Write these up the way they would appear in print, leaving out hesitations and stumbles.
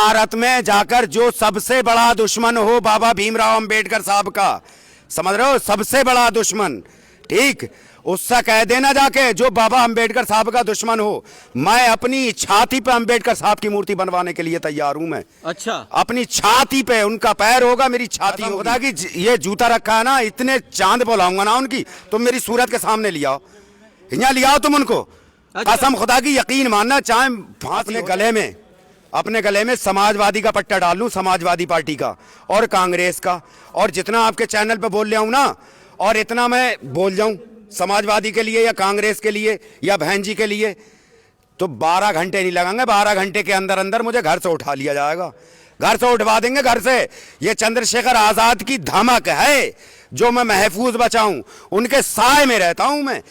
भारत में जाकर जो सबसे बड़ा दुश्मन हो बाबा भीमराव अंबेडकर साहब का, समझ रहे हो, सबसे बड़ा दुश्मन, ठीक, उससे कह देना जाके जो बाबा अंबेडकर साहब का दुश्मन हो, मैं अपनी छाती पे अंबेडकर साहब की मूर्ति बनवाने के लिए तैयार हूं मैं। अच्छा, अपनी छाती पे, उनका पैर होगा मेरी छाती होगा। कि ये जूता रखा है ना, इतने चांद बोलाऊंगा ना उनकी, तुम मेरी सूरत के सामने ले आओ, यहाँ ले आओ तुम उनको। अच्छा। कसम खुदा की यकीन मानना, चाहे फांसी अपने गले में समाजवादी का पट्टा डाल लूं, समाजवादी पार्टी का और कांग्रेस का, और जितना आपके चैनल पे बोल रहा हूं ना, और इतना मैं बोल जाऊं समाजवादी के लिए या कांग्रेस के लिए या बहन जी के लिए, तो 12 घंटे नहीं लगेंगे। 12 घंटे के अंदर अंदर मुझे घर से उठा लिया जाएगा, घर से उठवा देंगे घर से। ये चंद्रशेखर आजाद की धमक है जो मैं महफूज बचाऊं, उनके साए में रहता हूं मैं।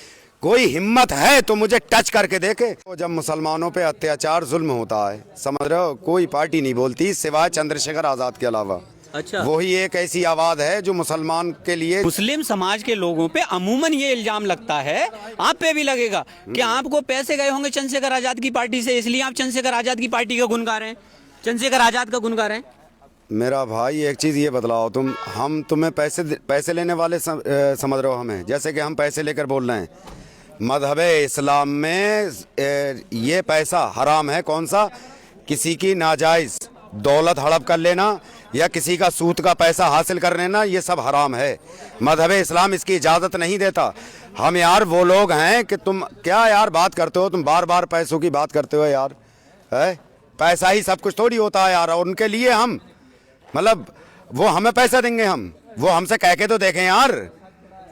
कोई हिम्मत है तो मुझे टच करके देखे। तो जब मुसलमानों पे अत्याचार जुल्म होता है, समझ रहे हो, कोई पार्टी नहीं बोलती सिवाय चंद्रशेखर आजाद के अलावा। अच्छा, वही एक ऐसी आवाज है जो मुसलमान के लिए। मुस्लिम समाज के लोगों पे अमूमन ये इल्जाम लगता है, आप पे भी लगेगा, कि आपको पैसे गए होंगे चंद्रशेखर आजाद की पार्टी से, इसलिए आप चंद्रशेखर आजाद की पार्टी का गुण गा रहे हैं, चंद्रशेखर आजाद का गुण गा रहे हैं। मेरा भाई एक चीज ये बतलाओ तुम, हम तुम्हें पैसे लेने वाले समझ रहे हो हमें, जैसे कि हम पैसे लेकर बोल रहे हैं। मजहब इस्लाम में ये पैसा हराम है। कौन सा? किसी की नाजायज दौलत हड़प कर लेना या किसी का सूद का पैसा हासिल कर लेना, ये सब हराम है। मजहब इस्लाम इसकी इजाज़त नहीं देता। हम यार वो लोग हैं कि तुम क्या यार बात करते हो, तुम बार बार पैसों की बात करते हो यार, है पैसा ही सब कुछ थोड़ी होता है यार। और उनके लिए हम मतलब वो हमें पैसा देंगे, हम वो हमसे कह के तो देखें यार,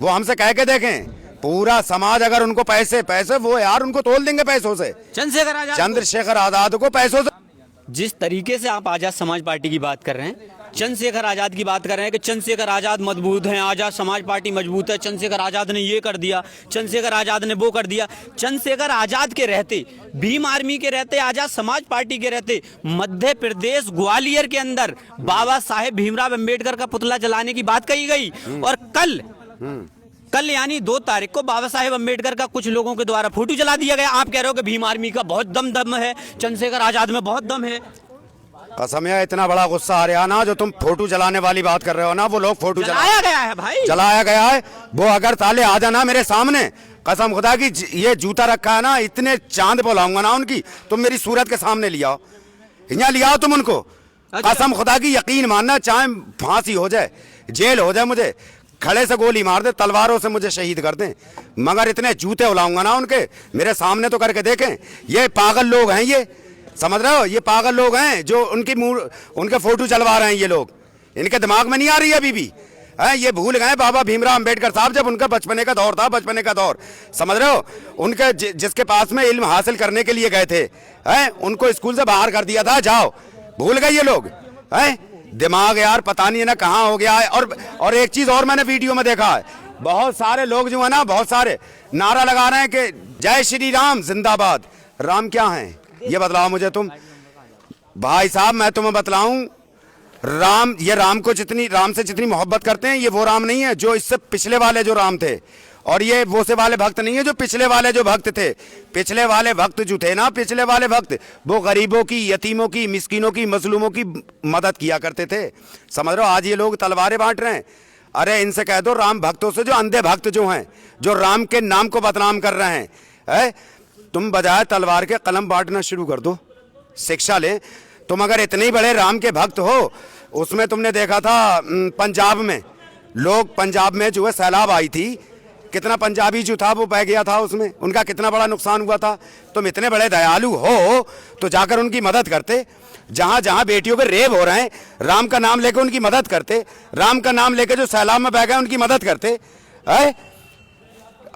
वो हमसे कह के देखें। पूरा समाज अगर उनको पैसे वो यार उनको तोल देंगे पैसों से, चंद्रशेखर आजाद को पैसों से। जिस तरीके से आप आजाद समाज पार्टी की बात कर रहे हैं, चंद्रशेखर आजाद की बात कर रहे हैं कि चंद्रशेखर आजाद मजबूत हैं, आजाद समाज पार्टी मजबूत है, चंद्रशेखर आजाद ने ये कर दिया, चंद्रशेखर आजाद ने वो कर दिया। चंद्रशेखर आजाद के रहते, भीम आर्मी के रहते, आजाद समाज पार्टी के रहते, मध्य प्रदेश ग्वालियर के अंदर बाबा साहेब भीमराव अंबेडकर का पुतला जलाने की बात कही गई। और कल यानी 2 तारीख को बाबा साहेब अंबेडकर का कुछ लोगों के द्वारा फोटो जला दिया गया। आप कह रहे हो कि भीम आर्मी का बहुत दम है, चंद्रशेखर आजाद में बहुत दम है। कसम है, इतना बड़ा गुस्सा आ रहा है ना जो तुम फोटो जलाने वाली बात कर रहे हो ना, वो लोग फोटो जलाया गया है भाई, जलाया गया है। वो अगर ताले आ जाना मेरे सामने, कसम खुदा की ये जूता रखा है ना, इतने चांद बोलाऊंगा ना उनकी, तुम मेरी सूरत के सामने ले आओ, यहाँ ले आओ तुम उनको। कसम खुदा की यकीन मानना, चाहे फांसी हो जाए, जेल हो जाए, मुझे खड़े से गोली मार दे, तलवारों से मुझे शहीद कर दें, मगर इतने जूते उलाऊंगा ना उनके, मेरे सामने तो करके देखें। ये पागल लोग हैं, ये समझ रहे हो, ये पागल लोग हैं जो उनके फोटो चलवा रहे हैं। ये लोग, इनके दिमाग में नहीं आ रही अभी भी है, ये भूल गए बाबा भीमराव अंबेडकर साहब, जब उनका बचपने का दौर था, बचपने का दौर, समझ रहे हो, उनके जिसके पास में इल्म हासिल करने के लिए गए थे, हैं, उनको स्कूल से बाहर कर दिया था, जाओ, भूल गए ये लोग, हैं। दिमाग यार पता नहीं है ना कहाँ हो गया है। और एक चीज और मैंने वीडियो में देखा है, बहुत सारे लोग जो है ना, बहुत सारे नारा लगा रहे हैं कि जय श्री राम जिंदाबाद। राम क्या है ये बतलाओ मुझे तुम भाई साहब, मैं तुम्हें बतलाऊं, राम, ये राम से जितनी मोहब्बत करते हैं, ये वो राम नहीं है जो इससे पिछले वाले जो राम थे, और ये वो से वाले भक्त नहीं है जो पिछले वाले जो भक्त थे। पिछले वाले भक्त जो थे ना, पिछले वाले भक्त, वो गरीबों की, यतीमों की, मिस्किनों की, मजलूमों की मदद किया करते थे, समझ रहे हो। आज ये लोग तलवारें बांट रहे हैं। अरे इनसे कह दो राम भक्तों से, जो अंधे भक्त जो हैं, जो राम के नाम को बदनाम कर रहे हैं, है, तुम बजाय तलवार के कलम बांटना शुरू कर दो, शिक्षा ले। तुम अगर इतने ही बड़े राम के भक्त हो, उसमें तुमने देखा था पंजाब में, लोग पंजाब में जो है सैलाब आई थी, कितना पंजाबी जो था वो बह गया था, उसमें उनका कितना बड़ा नुकसान हुआ था। तुम इतने बड़े दयालु हो तो जाकर उनकी मदद करते। जहां जहां बेटियों के रेप हो रहे हैं, राम का नाम लेकर उनकी मदद करते, राम का नाम लेकर जो सैलाब में बह गए उनकी मदद करते, है।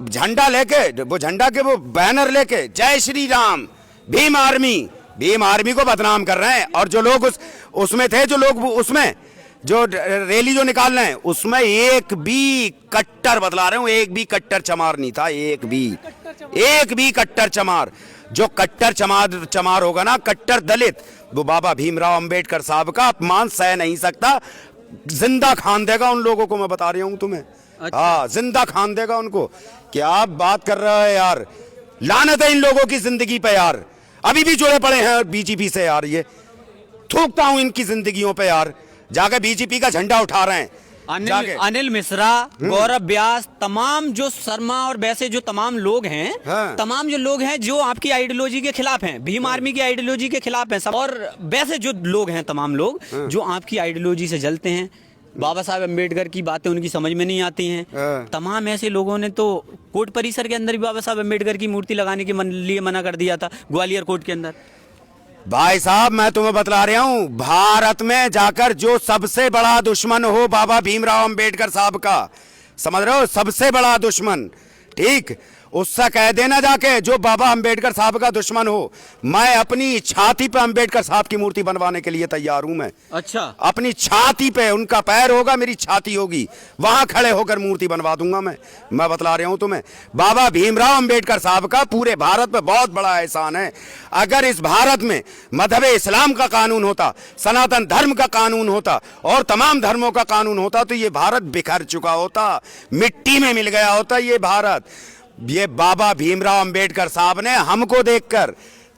झंडा लेके, वो झंडा के वो बैनर लेके जय श्री राम, भीम आर्मी को बदनाम कर रहे हैं। और जो लोग उसमें थे, जो लोग उसमें जो रैली जो निकाल रहे हैं, उसमें एक भी कट्टर, बतला रहे हूं, एक भी कट्टर चमार नहीं था, एक भी कट्टर चमार। जो कट्टर चमार होगा ना, कट्टर दलित, वो बाबा भीमराव अंबेडकर साहब का अपमान सह नहीं सकता, जिंदा खान देगा उन लोगों को, मैं बता रही हूं तुम्हें। हाँ, जिंदा खान देगा उनको। क्या बात कर रहा है यार, लानत है इन लोगों की जिंदगी पे यार, अभी भी जुड़े पड़े हैं बीजेपी से यार। ये थूकता हूं इनकी जिंदगियों पे यार। जाके बीजेपी का झंडा उठा रहे हैं जाके। अनिल मिश्रा, गौरव व्यास, तमाम जो शर्मा और वैसे जो तमाम लोग हैं, हाँ। तमाम जो लोग हैं जो आपकी आइडियोलॉजी के खिलाफ हैं, भीम आर्मी की आइडियोलॉजी के खिलाफ हैं सब, और वैसे जो लोग हैं तमाम लोग जो आपकी आइडियोलॉजी से जलते हैं, बाबा साहब अम्बेडकर की बातें उनकी समझ में नहीं आती हैं, तमाम ऐसे लोगों ने तो कोर्ट परिसर के अंदर भी बाबा साहब अम्बेडकर की मूर्ति लगाने के लिए मना कर दिया था, ग्वालियर कोर्ट के अंदर। भाई साहब मैं तुम्हें बतला रहा हूं, भारत में जाकर जो सबसे बड़ा दुश्मन हो बाबा भीमराव अंबेडकर साहब का, समझ रहे हो, सबसे बड़ा दुश्मन, ठीक, उससे कह देना जाके जो बाबा अंबेडकर साहब का दुश्मन हो, मैं अपनी छाती पे अंबेडकर साहब की मूर्ति बनवाने के लिए तैयार हूं मैं। अच्छा, अपनी छाती पे, उनका पैर होगा मेरी छाती होगी, वहां खड़े होकर मूर्ति बनवा दूंगा मैं बतला रहा हूं तुम्हें। बाबा भीमराव अंबेडकर साहब का पूरे भारत पे बहुत बड़ा एहसान है। अगर इस भारत में मजहब इस्लाम का कानून होता, सनातन धर्म का कानून होता और तमाम धर्मों का कानून होता तो ये भारत बिखर चुका होता, मिट्टी में मिल गया होता ये भारत। ये बाबा भीमराव अंबेडकर साहब ने हमको देखकर,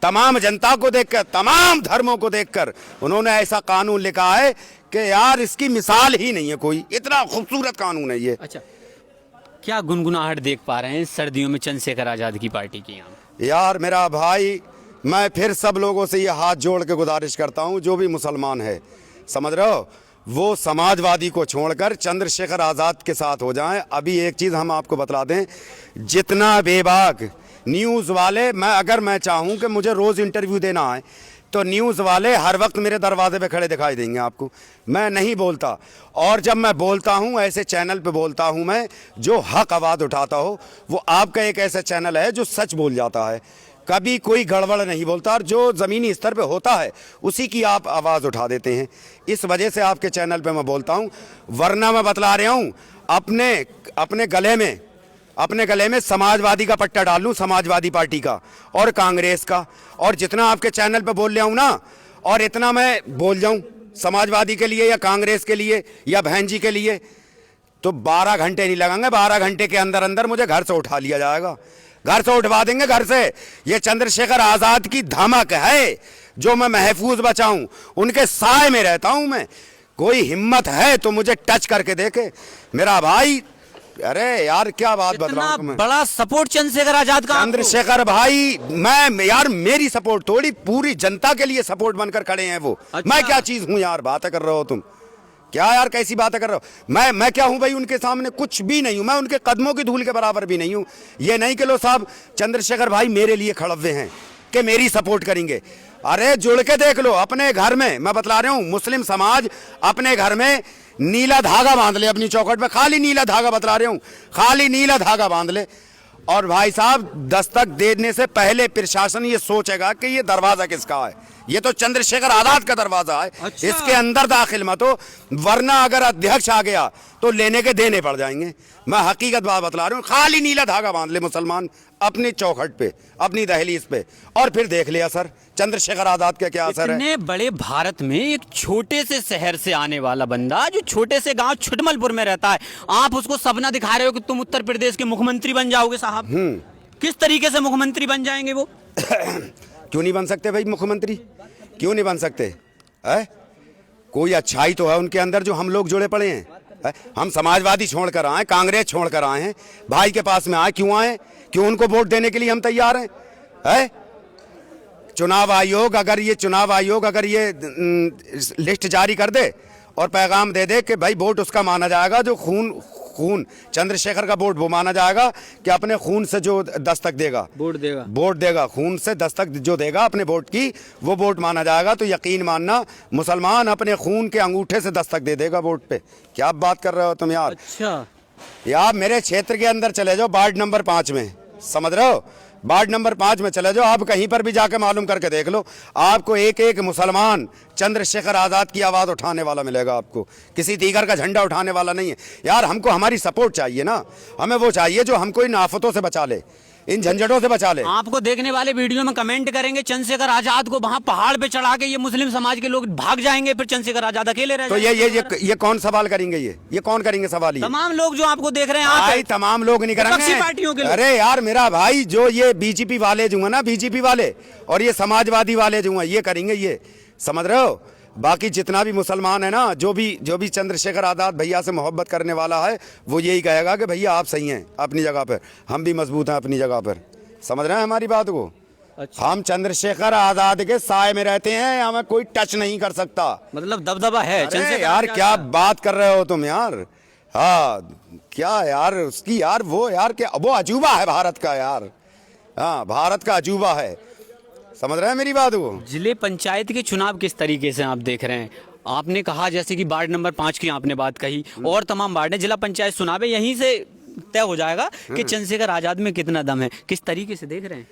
तमाम जनता को देखकर, तमाम धर्मों को देखकर उन्होंने ऐसा कानून लिखा है कि यार इसकी मिसाल ही नहीं है कोई, इतना खूबसूरत कानून है ये। अच्छा, क्या गुनगुनाहट देख पा रहे हैं सर्दियों में चंद्रशेखर आजाद की पार्टी की यहाँ? यार मेरा भाई, मैं फिर सब लोगों से ये हाथ जोड़ के गुजारिश करता हूँ जो भी मुसलमान है, समझ रहे हो, वो समाजवादी को छोड़कर चंद्रशेखर आज़ाद के साथ हो जाएं। अभी एक चीज़ हम आपको बतला दें, जितना बेबाक न्यूज़ वाले, अगर मैं चाहूँ कि मुझे रोज़ इंटरव्यू देना है तो न्यूज़ वाले हर वक्त मेरे दरवाजे पे खड़े दिखाई देंगे आपको। मैं नहीं बोलता, और जब मैं बोलता हूँ ऐसे चैनल पे बोलता हूँ मैं जो हक आवाज़ उठाता हो। वो आपका एक ऐसा चैनल है जो सच बोल जाता है, कभी कोई गड़बड़ नहीं बोलता, और जो ज़मीनी स्तर पे होता है उसी की आप आवाज़ उठा देते हैं। इस वजह से आपके चैनल पे मैं बोलता हूँ, वरना मैं बतला रहा हूँ अपने गले में समाजवादी का पट्टा डाल लूँ, समाजवादी पार्टी का और कांग्रेस का, और जितना आपके चैनल पे बोल रहा हूँ ना, और इतना मैं बोल जाऊँ समाजवादी के लिए या कांग्रेस के लिए या बहन जी के लिए, तो 12 घंटे नहीं लगेंगे, 12 घंटे के अंदर अंदर मुझे घर से उठा लिया जाएगा, घर से उठवा देंगे घर से। ये चंद्रशेखर आज़ाद की धमक है जो मैं महफूज बचाऊं, उनके साए में रहता हूं मैं। कोई हिम्मत है तो मुझे टच करके देखे मेरा भाई। अरे यार क्या बात बतलाऊं तुम्हें, बड़ा सपोर्ट चंद्रशेखर आजाद का। चंद्रशेखर भाई, मैं यार मेरी सपोर्ट थोड़ी, पूरी जनता के लिए सपोर्ट बनकर खड़े हैं वो। अच्छा। मैं क्या चीज हूं यार, बातें कर रहे हो तुम, क्या यार कैसी बातें कर रहे हो। मैं क्या हूं भाई, उनके सामने कुछ भी नहीं हूं, मैं उनके कदमों की धूल के बराबर भी नहीं हूं। ये नहीं कि लो साहब चंद्रशेखर भाई मेरे लिए खड़े हुए हैं कि मेरी सपोर्ट करेंगे। अरे जुड़ के देख लो अपने घर में, मैं बतला रहा हूं, मुस्लिम समाज अपने घर में नीला धागा बांध ले अपनी चौखट पे, खाली नीला धागा, बतला रहा हूं, खाली नीला धागा बांध ले, और भाई साहब दस्तक देने से पहले प्रशासन ये सोचेगा कि ये दरवाजा किसका है, ये तो चंद्रशेखर आजाद का दरवाजा है। अच्छा। इसके अंदर दाखिल मत हो, वरना अगर अध्यक्ष आ गया तो लेने के देने पड़ जाएंगे। मैं हकीकत बात बतला रहा हूँ, खाली नीला धागा बांध ले मुसलमान अपनी चौखट पे, अपनी दहलीज पे, और फिर देख लिया सर चंद्रशेखर आजाद का क्या असर है। इतने बड़े भारत में एक छोटे से शहर से आने वाला बंदा जो छोटे से गांव छुटमलपुर में रहता है, आप उसको सपना दिखा रहे हो कि तुम उत्तर प्रदेश के मुख्यमंत्री बन जाओगे साहब। किस तरीके से मुख्यमंत्री बन जाएंगे वो? क्यों नहीं बन सकते भाई मुख्यमंत्री, क्यों नहीं बन सकते है? कोई अच्छाई तो है उनके अंदर जो हम लोग जुड़े पड़े हैं, है? हम समाजवादी छोड़कर आए, कांग्रेस छोड़कर आए हैं, भाई के पास में आए, क्यों आए? क्यों उनको वोट देने के लिए हम तैयार हैं, है? चुनाव आयोग अगर ये लिस्ट जारी कर दे और पैगाम दे दे कि भाई वोट उसका माना जाएगा जो खून चंद्रशेखर का वोट वो माना जाएगा कि अपने खून से जो दस्तक देगा, वोट देगा, खून से दस्तक जो देगा अपने वोट की, वो वोट माना जाएगा। तो यकीन मानना मुसलमान अपने खून के अंगूठे से दस्तक दे देगा वोट पे। क्या बात कर रहे हो तुम यार? अच्छा यार मेरे क्षेत्र के अंदर चले जाओ, वार्ड नंबर 5 में, समझ रहे हो, वार्ड नंबर 5 में चले जाओ, आप कहीं पर भी जाके मालूम करके देख लो, आपको एक एक मुसलमान चंद्रशेखर आज़ाद की आवाज़ उठाने वाला मिलेगा, आपको किसी दीगर का झंडा उठाने वाला नहीं है। यार हमको हमारी सपोर्ट चाहिए ना, हमें वो चाहिए जो हमको इन आफतों से बचा ले, इन झंझटों से बचा ले। आपको देखने वाले वीडियो में कमेंट करेंगे चंद्रशेखर आजाद को वहां पहाड़ पे चढ़ा के ये मुस्लिम समाज के लोग भाग जाएंगे, फिर चंद्रशेखर आजाद अकेले रह तो ये कौन सवाल करेंगे? ये कौन करेंगे सवाल? तमाम लोग जो आपको देख रहे हैं भाई तमाम लोग नहीं करेंगे, पार्टियों के लोग। अरे यार मेरा भाई, जो ये बीजेपी वाले जो है ना, बीजेपी वाले और ये समाजवादी वाले जो है, ये करेंगे, ये समझ रहे हो। बाकी जितना भी मुसलमान है ना, जो भी चंद्रशेखर आज़ाद भैया से मोहब्बत करने वाला है, वो यही कहेगा कि भैया आप सही हैं अपनी जगह पर, हम भी मजबूत हैं अपनी जगह पर। समझ रहे हैं हमारी बात को? अच्छा। हम चंद्रशेखर आज़ाद के साए में रहते हैं, हमें कोई टच नहीं कर सकता। मतलब दबदबा है अरे चंद्रशेखर यार आजाद क्या का। बात कर रहे हो तुम यार। हाँ क्या यार उसकी यार वो यार क्या वो अजूबा है भारत का यार। हाँ भारत का अजूबा है। समझ रहे हैं मेरी बात को? जिले पंचायत के चुनाव किस तरीके से आप देख रहे हैं? आपने कहा जैसे कि वार्ड नंबर 5 की आपने बात कही, और तमाम वार्ड है, जिला पंचायत चुनाव है, यहीं से तय हो जाएगा कि चंद्रशेखर आजाद में कितना दम है। किस तरीके से देख रहे हैं?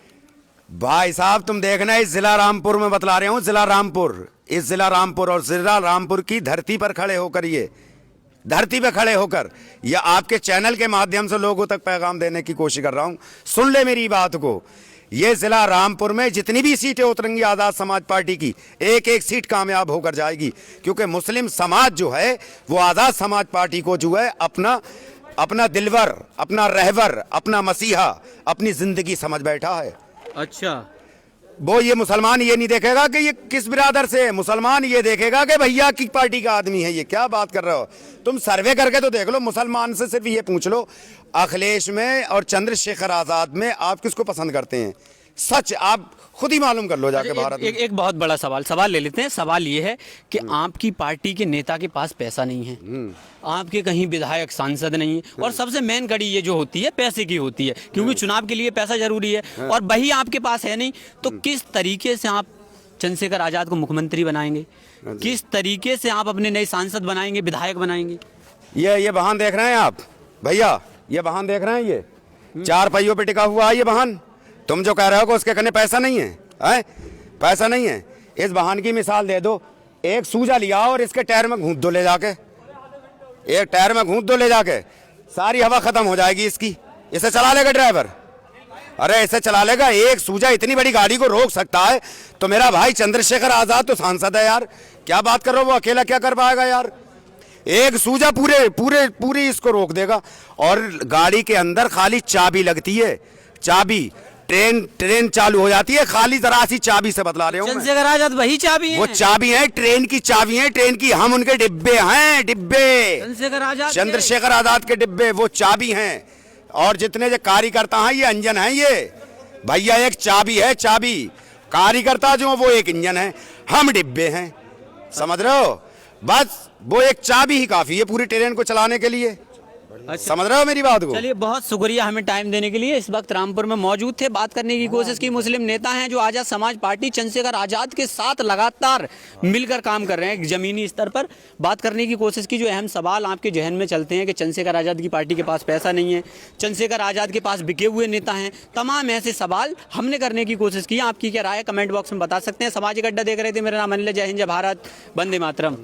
भाई साहब तुम देखना, इस जिला रामपुर में बतला रहे हूँ, जिला रामपुर, इस जिला रामपुर और जिला रामपुर की धरती पर खड़े होकर, ये धरती पे खड़े होकर ये आपके चैनल के माध्यम से लोगों तक पैगाम देने की कोशिश कर रहा हूँ। सुन ले मेरी बात को, ये जिला रामपुर में जितनी भी सीटें उतरेंगी आज़ाद समाज पार्टी की, एक एक सीट कामयाब होकर जाएगी, क्योंकि मुस्लिम समाज जो है वो आज़ाद समाज पार्टी को जो है अपना दिलवर, अपना रहबर, अपना मसीहा, अपनी जिंदगी समझ बैठा है। अच्छा। वो ये मुसलमान ये नहीं देखेगा कि ये किस बिरादर से है, मुसलमान ये देखेगा कि भैया की पार्टी का आदमी है। ये क्या बात कर रहे हो तुम? सर्वे करके तो देख लो, मुसलमान से सिर्फ ये पूछ लो, अखिलेश में और चंद्रशेखर आजाद में आप किसको पसंद करते हैं? सच आप खुद ही मालूम कर लो जाके भारत में। एक बहुत बड़ा सवाल ले लेते हैं। सवाल ये है कि आपकी पार्टी के नेता के पास पैसा नहीं है, आपके कहीं विधायक सांसद नहीं है, और सबसे मेन कड़ी ये जो होती है पैसे की होती है, क्योंकि चुनाव के लिए पैसा जरूरी है, और वही आपके पास है नहीं। तो किस तरीके से आप चंद्रशेखर आजाद को मुख्यमंत्री बनाएंगे? किस तरीके से आप अपने नए सांसद बनाएंगे, विधायक बनाएंगे? ये वाहन देख रहे हैं आप भैया, ये वाहन देख रहे हैं, ये 4 पहियों पे टिका हुआ है ये वाहन। तुम जो कह रहे हो कि उसके कने पैसा नहीं है, पैसा नहीं है। इस वाहन की मिसाल दे दो, एक सूजा लिया और इसके टायर में घूंट दो ले जाके, एक टायर में घूंट दो ले जाके, सारी हवा खत्म हो जाएगी इसकी। इसे चला लेगा ड्राइवर? अरे इसे चला लेगा? एक सूजा इतनी बड़ी गाड़ी को रोक सकता है तो मेरा भाई चंद्रशेखर आजाद तो सांसद है यार। क्या बात कर रहे हो? वो अकेला क्या कर पाएगा यार? एक सूजा पूरी इसको रोक देगा। और गाड़ी के अंदर खाली चाबी लगती है, चाबी, ट्रेन चालू हो जाती है खाली जरा सी चाबी से, बतला रहे हूँ। चंद्रशेखर आजाद वही चाबी है? वो चाबी है, ट्रेन की चाबी है, ट्रेन की। हम उनके डिब्बे हैं, डिब्बे। चंद्रशेखर आजाद के डिब्बे वो चाबी हैं, और जितने जो कार्यकर्ता हैं ये इंजन हैं। ये भैया एक चाबी है, चाबी। कार्यकर्ता जो वो एक इंजन है, हम डिब्बे हैं। समझ रहे हो? बस वो एक चाबी ही काफी है पूरी ट्रेन को चलाने के लिए। समझ रहे हो मेरी बात को? चलिए, बहुत शुक्रिया हमें टाइम देने के लिए। इस वक्त रामपुर में मौजूद थे, बात करने की कोशिश की। मुस्लिम नेता हैं जो आजाद समाज पार्टी चंद्रशेखर आजाद के साथ लगातार मिलकर काम कर रहे हैं, जमीनी स्तर पर बात करने की कोशिश की। जो अहम सवाल आपके जहन में चलते हैं कि चंद्रशेखर आजाद की पार्टी के पास पैसा नहीं है, चंद्रशेखर आजाद के पास बिके हुए नेता हैं, तमाम ऐसे सवाल हमने करने की कोशिश की। आपकी क्या राय है कमेंट बॉक्स में बता सकते हैं। सामाजिक अड्डा देख रहे थे, मेरा नाम अनिल है। जय हिंद, जय भारत, वंदे मातरम।